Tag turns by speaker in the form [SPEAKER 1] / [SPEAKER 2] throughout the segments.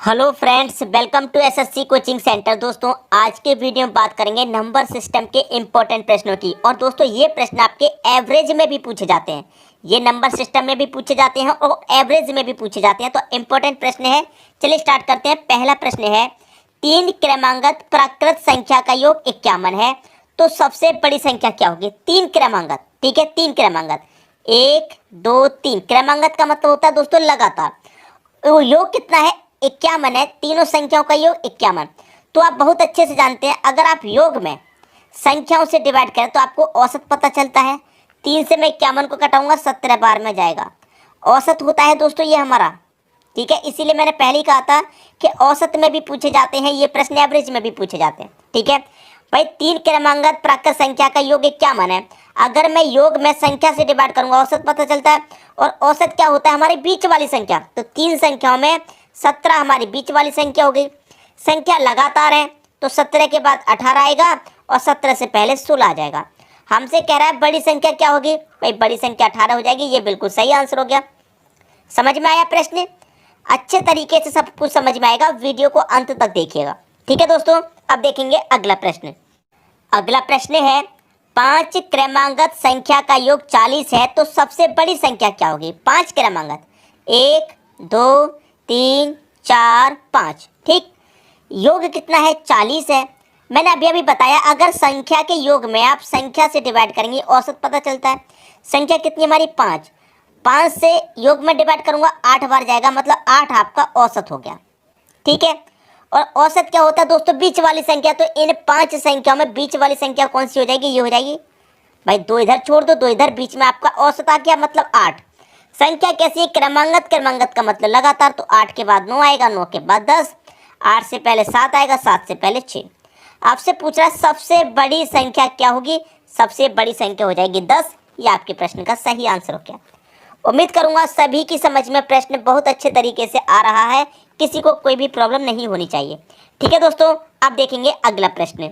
[SPEAKER 1] Hello friends, welcome to SSC coaching centre. दोस्तों, आज के वीडियो में बात करेंगे नंबर सिस्टम के इम्पोर्टेंट प्रश्नों की। और दोस्तों, ये प्रश्न आपके एवरेज में भी पूछे जाते हैं। ये नंबर सिस्टम में भी पूछे जाते हैं और एवरेज में भी पूछे जाते हैं। तो इम्पोर्टेंट प्रश्न है, चलिए स्टार्ट करते हैं। पहला प्रश्न है, 3 क्रमांगत प्राकृत संख्या का योग 51 है, तो सबसे बड़ी संख्या क्या होगी? 3 क्रमांगत, ठीक है, 3 क्रमांगत, 1 2 3। क्रमांगत का मतलब होता है दोस्तों लगातार। तो योग कितना है? 51 है। तीनों संख्याओं का योग 51। तो आप बहुत अच्छे से जानते हैं, अगर आप योग में संख्याओं से डिवाइड करें तो आपको औसत पता चलता है। 3 से मैं 51 को घटाऊंगा, 17 बार में जाएगा। औसत होता है दोस्तों ये हमारा, ठीक है। इसीलिए मैंने पहले ही कहा था कि औसत में भी पूछे जाते हैं ये प्रश्न, एवरेज में भी पूछे जाते हैं, ठीक है भाई। 3 क्रमांगत प्राकृत संख्या का योग 51 है। अगर मैं योग में संख्या से डिवाइड करूंगा, औसत पता चलता है। और औसत क्या होता है? हमारी बीच वाली संख्या। तो 3 संख्याओं में 17 हमारी बीच वाली संख्या हो गई। संख्या लगातार है तो 17 के बाद 18 आएगा और 17 से पहले 16 आ जाएगा। हमसे कह रहा है बड़ी संख्या क्या होगी? भाई बड़ी संख्या 18 हो जाएगी। ये बिल्कुल सही आंसर हो गया। समझ में आया प्रश्न? अच्छे तरीके से सब कुछ समझ में आएगा, वीडियो को अंत तक देखिएगा, ठीक है दोस्तों। अब देखेंगे अगला प्रश्न। अगला प्रश्न है, 5 क्रमांगत संख्या का योग 40 है, तो सबसे बड़ी संख्या क्या होगी? 5 क्रमांगत, 1 2 3 4 5, ठीक। योग कितना है? 40 है। मैंने अभी बताया, अगर संख्या के योग में आप संख्या से डिवाइड करेंगे औसत पता चलता है। संख्या कितनी हमारी? 5। 5 से योग में डिवाइड करूंगा, 8 बार जाएगा, मतलब 8 आपका औसत हो गया, ठीक है। और औसत क्या होता है दोस्तों? बीच वाली संख्या। तो इन 5 संख्याओं में बीच वाली संख्या कौन सी हो जाएगी? ये हो जाएगी भाई, 2 इधर छोड़ दो, 2 इधर, बीच में आपका औसत आ गया, मतलब 8। संख्या कैसी है? क्रमांगत। क्रमांगत का मतलब लगातार। तो 8 के बाद 9 आएगा, 9 के बाद 10, 8 से पहले 7 आएगा, 7 से पहले 6। आपसे पूछ रहा है सबसे बड़ी संख्या क्या होगी? सबसे बड़ी संख्या हो जाएगी 10। ये आपके प्रश्न का सही आंसर हो गया। उम्मीद करूंगा सभी की समझ में प्रश्न बहुत अच्छे तरीके से आ रहा है, किसी को कोई भी प्रॉब्लम नहीं होनी चाहिए, ठीक है दोस्तों। अब देखेंगे अगला प्रश्न।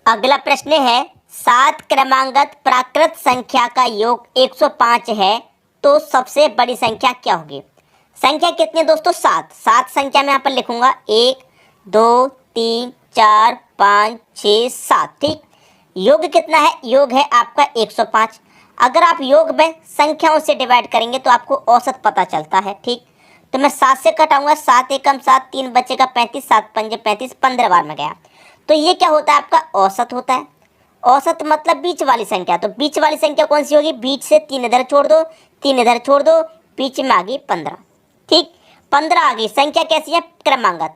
[SPEAKER 1] अगला प्रश्न है, 7 क्रमांगत प्राकृत संख्या का योग 105 है, तो सबसे बड़ी संख्या क्या होगी? संख्या कितनी है दोस्तों? 7। 7 संख्या में यहाँ पर लिखूंगा, 1 2 3 4 5 6 7, ठीक। योग कितना है? योग है आपका 105। अगर आप योग में संख्याओं से डिवाइड करेंगे तो आपको औसत पता चलता है, ठीक। तो मैं 7 से कटाऊंगा, 7 एकम 7, 3 बचेगा 35, 7 पंजे 35, 15 बार में गया। तो ये क्या होता है? आपका औसत होता है। औसत मतलब बीच वाली संख्या। तो बीच वाली संख्या कौन सी होगी? बीच से 3 इधर छोड़ दो, 3 इधर छोड़ दो, बीच में आ गई 15, ठीक। 15 आ गई। संख्या कैसी है? क्रमांगत।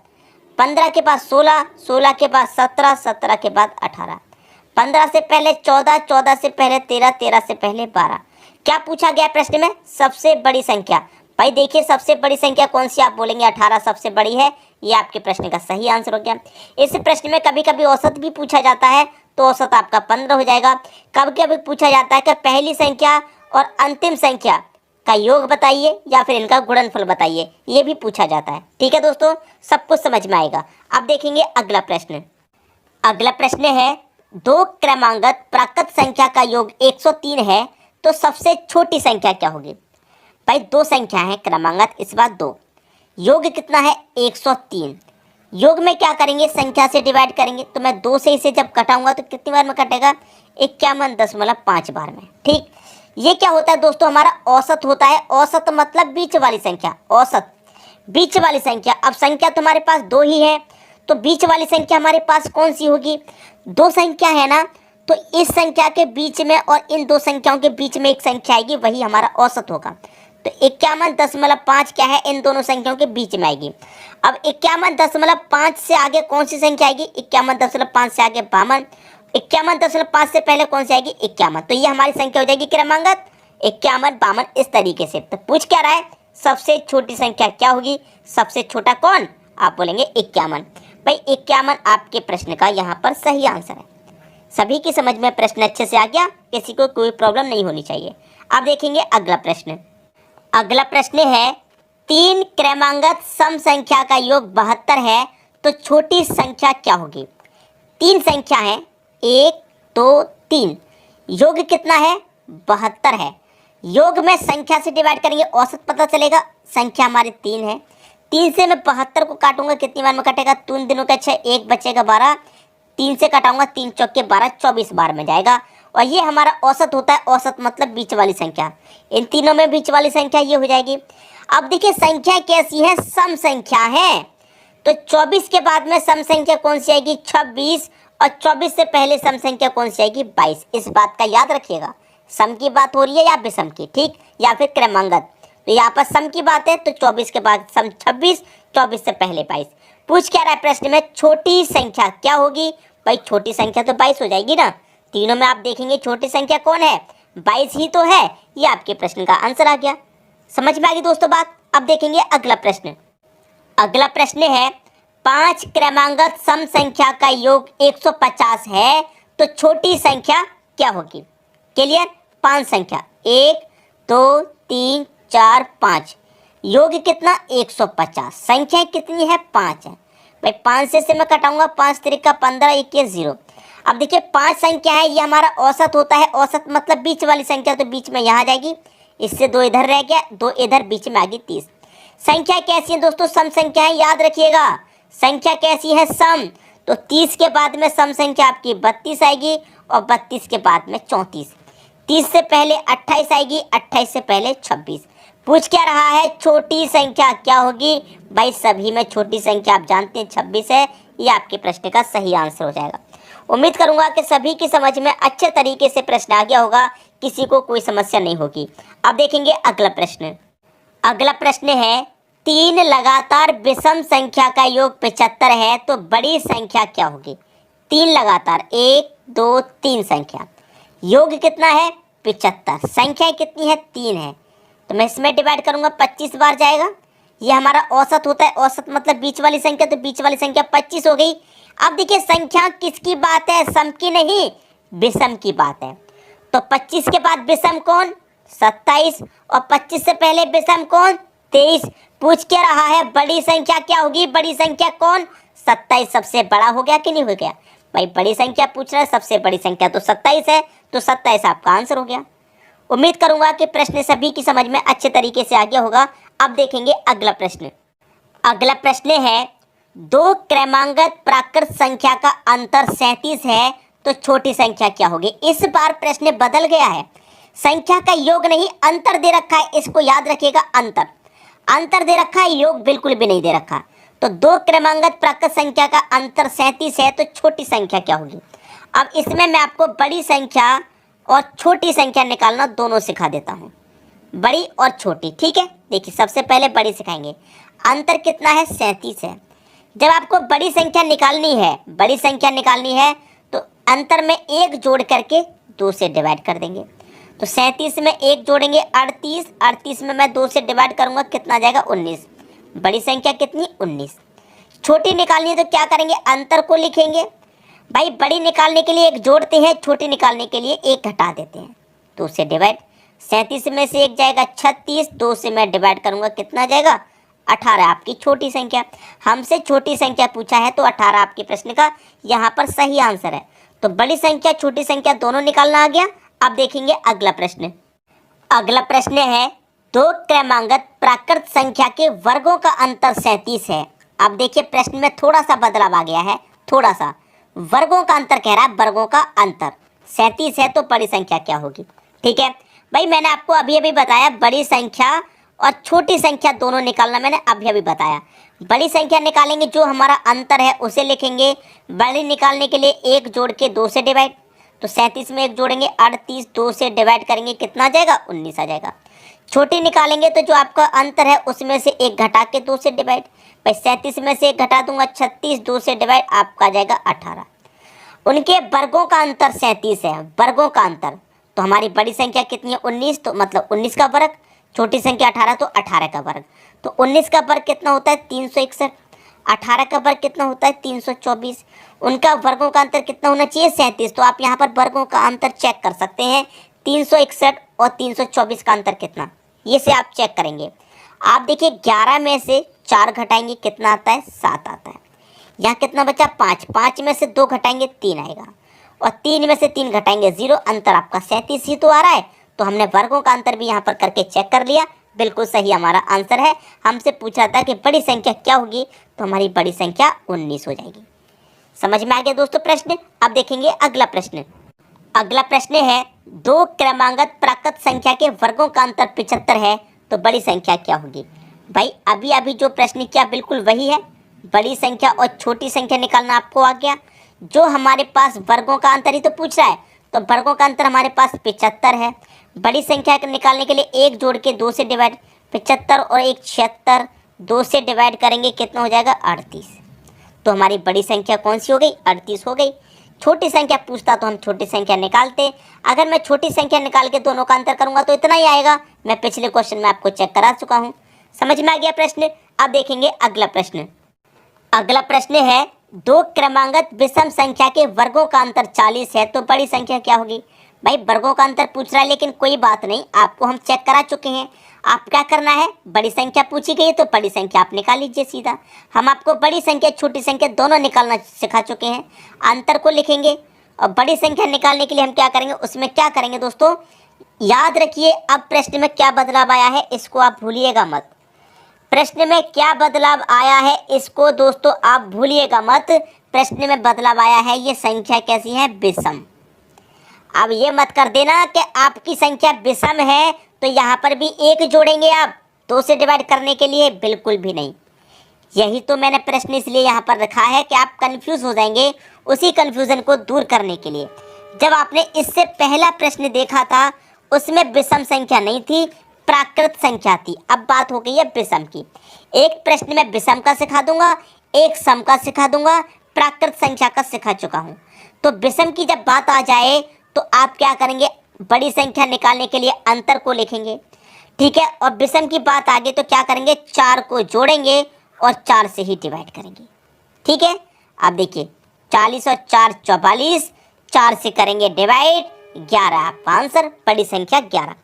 [SPEAKER 1] 15 के बाद 16, 16 के बाद 17, 17 के बाद 18, 15 से पहले 14, 14 से पहले 13, 13 से पहले 12। क्या पूछा गया प्रश्न में? सबसे बड़ी संख्या। भाई देखिए, सबसे बड़ी संख्या कौन सी? आप बोलेंगे 18 सबसे बड़ी है। ये आपके प्रश्न का सही आंसर हो गया। इस प्रश्न में कभी कभी औसत भी पूछा जाता है, तो औसत आपका 15 हो जाएगा। कभी कभी पूछा जाता है कि पहली संख्या और अंतिम संख्या का योग बताइए या फिर इनका गुणनफल बताइए, ये भी पूछा जाता है, ठीक है दोस्तों। सब कुछ समझ में आएगा। अब देखेंगे अगला प्रश्न। अगला प्रश्न है, 2 क्रमांगत प्राकृत संख्या का योग 103 है, तो सबसे छोटी संख्या क्या होगी? भाई 2 संख्या है क्रमांगत, इस बार 2। योग कितना है? 103। योग में क्या करेंगे? संख्या से डिवाइड करेंगे। तो मैं 2 से इसे जब कटाऊंगा तो कितनी बार में कटेगा? 51.5 बार में, ठीक। ये क्या होता है दोस्तों? हमारा औसत होता है। औसत मतलब बीच वाली संख्या। औसत बीच वाली संख्या। अब संख्या तुम्हारे पास 2 ही है, तो बीच वाली संख्या हमारे पास कौन सी होगी? 2 संख्या है ना, तो इस संख्या के बीच में और इन 2 संख्याओं के बीच में एक संख्या आएगी, वही हमारा औसत होगा। तो 51.5 क्या है? इन दोनों संख्याओं के बीच में आएगी। अब 51.5 से आगे कौन सी संख्या आएगी? 51.5 से आगे 52, 51.5 से पहले कौन सी आएगी? 51। तो ये हमारी संख्या हो जाएगी क्रमांगत 51, 52, इस तरीके से। तो पूछ क्या रहा है? सबसे छोटी संख्या क्या होगी? सबसे छोटा कौन? आप बोलेंगे 51। भाई 51 आपके प्रश्न का यहाँ पर सही आंसर है। सभी की समझ में प्रश्न अच्छे से आ गया, किसी को कोई प्रॉब्लम नहीं होनी चाहिए। अब देखेंगे अगला प्रश्न। अगला प्रश्न है, 3 क्रमांगत सम संख्या का योग 72 है, तो छोटी संख्या क्या होगी? 3 संख्या है, 1 2 3। योग कितना है? 72 है। योग में संख्या से डिवाइड करेंगे, औसत पता चलेगा। संख्या हमारी 3 है, 3 से मैं 72 को काटूंगा, कितनी बार में कटेगा? 3 दिनों का 6, 1 बचेगा 12, 3 से कटाऊंगा 3 चौके 12, 24 बार में जाएगा। और ये हमारा औसत होता है, औसत मतलब बीच वाली संख्या, इन तीनों में बीच वाली संख्या ये हो जाएगी। अब देखिए संख्या कैसी है? सम संख्या है, तो 24 के बाद में सम संख्या कौन सी आएगी? 26, और 24 से पहले सम संख्या कौन सी आएगी? 22। इस बात का याद रखिएगा, सम की बात हो रही है या विषम की, ठीक, या फिर क्रमांगत। तो यहाँ पर सम की बात है, तो 24 के बाद सम 26, 24 से पहले 22। पूछ क्या रहा है प्रश्न में? छोटी संख्या क्या होगी? भाई छोटी संख्या तो 22 हो जाएगी ना। तीनों में आप देखेंगे छोटी संख्या कौन है? 22 ही तो है। ये आपके प्रश्न का आंसर आ गया। समझ में आ गई दोस्तों बात? अब देखेंगे अगला प्रश्न। अगला प्रश्न है 5 क्रमांगत सम संख्या का योग 150 है, तो छोटी संख्या क्या होगी? क्लियर? 5 संख्या 1 2 3 4 5, योग कितना? 150, संख्या कितनी है? 5 है। भाई 5 से मैं कटाऊंगा, 5 तिरिका 15, 21 0। अब देखिए 5 संख्या है, ये हमारा औसत होता है, औसत मतलब बीच वाली संख्या, तो बीच में यहाँ जाएगी, इससे 2 इधर रह गया, 2 इधर, बीच में आ गई 30। संख्या कैसी है दोस्तों? सम संख्या है, याद रखिएगा। संख्या कैसी है? सम। तो 30 के बाद में सम संख्या आपकी 32 आएगी, और 32 के बाद में 34। 30 से पहले 28 आएगी, 28 से पहले 26। पूछ क्या रहा है? छोटी संख्या क्या होगी? भाई सभी में छोटी संख्या आप जानते हैं 26 है। ये आपके प्रश्न का सही आंसर हो जाएगा। उम्मीद करूंगा कि सभी की समझ में अच्छे तरीके से प्रश्न आ गया होगा, किसी को कोई समस्या नहीं होगी। अब देखेंगे अगला प्रश्न। अगला प्रश्न है 3 लगातार विषम संख्या का योग 75 है, तो बड़ी संख्या क्या होगी? 3 लगातार 1 2 3 संख्या, योग कितना है? 75, संख्या कितनी है? 3 है। तो मैं इसमें डिवाइड करूंगा, 25 बार जाएगा। ये हमारा औसत होता है, औसत मतलब बीच वाली संख्या, तो बीच वाली संख्या 25 हो गई। अब देखिए संख्या किसकी बात है? सम की नहीं, विषम की बात है। तो 25 के बाद विषम कौन? 27, और 25 से पहले विषम कौन? 23। पूछ क्या रहा है? बड़ी संख्या क्या होगी? बड़ी संख्या कौन? 27 सबसे बड़ा हो गया कि नहीं हो गया? भाई बड़ी संख्या पूछ रहा है, सबसे बड़ी संख्या तो 27 है, तो 27 आपका आंसर हो गया। उम्मीद करूंगा कि प्रश्न सभी की समझ में अच्छे तरीके से आ गया होगा। अब देखेंगे अगला प्रश्न। अगला प्रश्न है 2 क्रमांगत प्राकृत संख्या का अंतर 37 है, तो छोटी संख्या क्या होगी? इस बार प्रश्न बदल गया है, संख्या का योग नहीं अंतर दे रखा है, इसको याद रखिएगा। अंतर, अंतर दे रखा है, योग बिल्कुल भी नहीं दे रखा। तो 2 क्रमांगत प्राकृत संख्या का अंतर 37 है, तो छोटी संख्या क्या होगी? अब इसमें मैं आपको बड़ी संख्या और छोटी संख्या निकालना दोनों सिखा देता हूँ, बड़ी और छोटी, ठीक है। देखिए सबसे पहले बड़ी सिखाएंगे। अंतर कितना है? 37 है। जब आपको बड़ी संख्या निकालनी है, बड़ी संख्या निकालनी है, तो अंतर में 1 जोड़ करके 2 से डिवाइड कर देंगे। तो 37 में 1 जोड़ेंगे 38, 38 में मैं 2 से डिवाइड करूंगा, कितना आ जाएगा? 19। बड़ी संख्या कितनी? 19। छोटी निकालनी है तो क्या करेंगे? अंतर को लिखेंगे। भाई बड़ी निकालने के लिए 1 जोड़ते हैं, छोटी निकालने के लिए 1 घटा देते हैं, 2 से डिवाइड। 37 में से 1 जाएगा 36, 2 से मैं डिवाइड करूंगा, कितना जाएगा? 18 आपकी छोटी संख्या। हमसे छोटी संख्या पूछा है, तो 18 आपके प्रश्न का यहाँ पर सही आंसर है। तो बड़ी संख्या छोटी संख्या दोनों निकालना आ गया। अब देखेंगे अगला प्रश्न। अगला प्रश्न है 2 क्रमांगत प्राकृत संख्या के वर्गों का अंतर 37 है। अब देखिए प्रश्न में थोड़ा सा बदलाव आ गया है, थोड़ा सा। वर्गों का अंतर कह रहा है, वर्गों का अंतर 37 है, तो बड़ी संख्या क्या होगी? ठीक है भाई, मैंने आपको अभी अभी बताया बड़ी संख्या और छोटी संख्या दोनों निकालना, मैंने अभी अभी बताया। बड़ी संख्या निकालेंगे, जो हमारा अंतर है उसे लिखेंगे। बड़ी निकालने के लिए 1 जोड़ के 2 से डिवाइड, तो 37 में 1 जोड़ेंगे 38, 2 से डिवाइड करेंगे, कितना आ जाएगा? 19 आ जाएगा। छोटी निकालेंगे तो जो आपका अंतर है उसमें से 1 घटा के 2 से डिवाइड। भाई 37 में से 1 घटा दूंगा 36, 2 से डिवाइड, आपका आ जाएगा 18। उनके वर्गों का अंतर 37 है, वर्गों का अंतर। तो हमारी बड़ी संख्या कितनी है? 19, तो मतलब 19 का वर्ग। छोटी संख्या 18, तो 18 का वर्ग। तो 19 का वर्ग कितना होता है? 361। 18 का वर्ग कितना होता है? 324। उनका वर्गों का अंतर कितना होना चाहिए? 37। तो आप यहाँ पर वर्गों का अंतर चेक कर सकते हैं, 361 और 324 का अंतर कितना, ये से आप चेक करेंगे। आप देखिए 11 में से 4 घटाएंगे, कितना आता है? 7 आता है। यहाँ कितना बचा? 5। 5 में से 2 घटाएंगे, 3 आएगा, और 3 में से 3 घटाएंगे 0। अंतर आपका 37 ही तो आ रहा है। तो हमने वर्गों का अंतर भी यहाँ पर करके चेक कर लिया, बिल्कुल सही हमारा आंसर है। हमसे पूछा था कि बड़ी संख्या क्या होगी, तो हमारी बड़ी संख्या 19 हो जाएगी। समझ में आ गया दोस्तों प्रश्न। अब देखेंगे अगला प्रश्न। अगला प्रश्न है, दो क्रमांगत प्राकृत संख्या के वर्गों का अंतर 75 है, तो बड़ी संख्या क्या होगी। भाई अभी अभी जो प्रश्न किया बिल्कुल वही है। बड़ी संख्या और छोटी संख्या निकालना आपको आ गया। जो हमारे पास वर्गों का अंतर ही तो पूछ रहा है, तो वर्गों का अंतर हमारे पास 75 है। बड़ी संख्या को निकालने के लिए एक जोड़ के 2 से डिवाइड, 75 और एक 76, 2 से डिवाइड करेंगे कितना हो जाएगा 38। तो हमारी बड़ी संख्या कौन सी हो गई, 38 हो गई। छोटी संख्या पूछता तो हम छोटी संख्या निकालते। अगर मैं छोटी संख्या निकाल के दोनों का अंतर करूंगा तो इतना ही आएगा। मैं पिछले क्वेश्चन में आपको चेक करा चुका हूं। समझ में आ गया प्रश्न। अब देखेंगे अगला प्रश्न। अगला प्रश्न है, दो क्रमांगत विषम संख्या के वर्गों का अंतर 40 है, तो बड़ी संख्या क्या होगी। भाई वर्गों का अंतर पूछ रहा है, लेकिन कोई बात नहीं, आपको हम चेक करा चुके हैं। आप क्या करना है, बड़ी संख्या पूछी गई है तो बड़ी संख्या आप निकाल लीजिए सीधा। हम आपको बड़ी संख्या छोटी संख्या दोनों निकालना सिखा चुके हैं। अंतर को लिखेंगे और बड़ी संख्या निकालने के लिए हम क्या करेंगे, उसमें क्या करेंगे दोस्तों, याद रखिए। अब प्रश्न में क्या बदलाव आया है इसको आप भूलिएगा मत। प्रश्न में क्या बदलाव आया है इसको दोस्तों आप भूलिएगा मत। प्रश्न में बदलाव आया है, ये संख्या कैसी है, विषम। अब ये मत कर देना कि आपकी संख्या विषम है तो यहाँ पर भी एक जोड़ेंगे आप 2 से डिवाइड करने के लिए, बिल्कुल भी नहीं। यही तो मैंने प्रश्न इसलिए यहाँ पर रखा है कि आप कंफ्यूज हो जाएंगे। उसी कंफ्यूजन को दूर करने के लिए, जब आपने इससे पहला प्रश्न देखा था उसमें विषम संख्या नहीं थी, प्राकृत संख्या थी। अब बात हो गई है विषम की। एक प्रश्न में विषम का सिखा दूंगा, एक सम का सिखा दूंगा, प्राकृत संख्या का सिखा चुका हूँ। तो विषम की जब बात आ जाए तो आप क्या करेंगे, बड़ी संख्या निकालने के लिए अंतर को लिखेंगे, ठीक है। और विषम की बात आगे तो क्या करेंगे, 4 को जोड़ेंगे और 4 से ही डिवाइड करेंगे, ठीक है। अब देखिए 40 और 4 44, 4 से करेंगे डिवाइड, 11 आपका आंसर, बड़ी संख्या 11।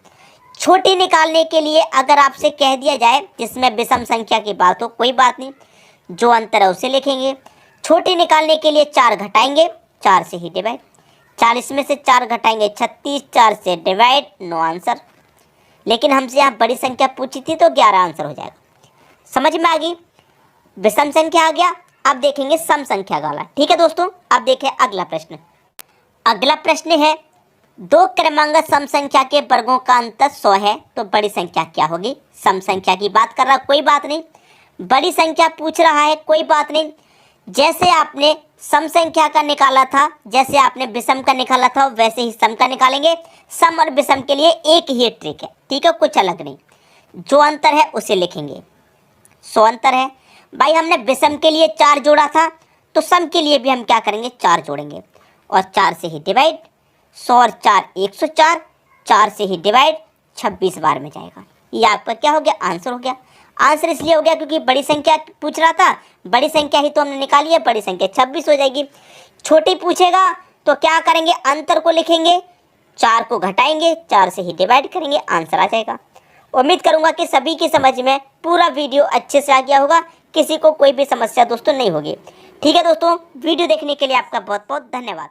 [SPEAKER 1] छोटी निकालने के लिए अगर आपसे कह दिया जाए जिसमें विषम संख्या की बात हो, कोई बात नहीं, जो अंतर है उसे लिखेंगे। छोटी निकालने के लिए 4 घटाएंगे, 4 से ही डिवाइड, 40 में से 4 घटाएंगे 36, 4 से डिवाइड, नो आंसर। लेकिन हमसे यहाँ बड़ी संख्या पूछी थी तो 11 आंसर हो जाएगा। समझ में आ गई, विषम संख्या आ गया। अब देखेंगे सम संख्या वाला, ठीक है दोस्तों। अब देखें अगला प्रश्न। अगला प्रश्न है, दो क्रमांगत सम संख्या के वर्गों का अंतर 100 है, तो बड़ी संख्या क्या होगी। सम संख्या की बात कर रहा, कोई बात नहीं। बड़ी संख्या पूछ रहा है, कोई बात नहीं। जैसे आपने सम संख्या का निकाला था, जैसे आपने विषम का निकाला था, वैसे ही सम का निकालेंगे। सम और विषम के लिए एक ही ट्रिक है, ठीक है, कुछ अलग नहीं। जो अंतर है उसे लिखेंगे। 100 अंतर है। भाई हमने विषम के लिए 4 जोड़ा था, तो सम के लिए भी हम क्या करेंगे, 4 जोड़ेंगे और 4 से ही डिवाइड। 100 और 4 104, 4 से ही डिवाइड, 26 बार में जाएगा। ये आपका क्या हो गया, आंसर हो गया। आंसर इसलिए हो गया क्योंकि बड़ी संख्या पूछ रहा था, बड़ी संख्या ही तो हमने निकाली है, बड़ी संख्या 26 हो जाएगी। छोटी पूछेगा तो क्या करेंगे, अंतर को लिखेंगे, 4 को घटाएंगे, 4 से ही डिवाइड करेंगे, आंसर आ जाएगा। उम्मीद करूंगा कि सभी की समझ में पूरा वीडियो अच्छे से आ गया होगा, किसी को कोई भी समस्या दोस्तों नहीं होगी, ठीक है दोस्तों। वीडियो देखने के लिए आपका बहुत बहुत धन्यवाद।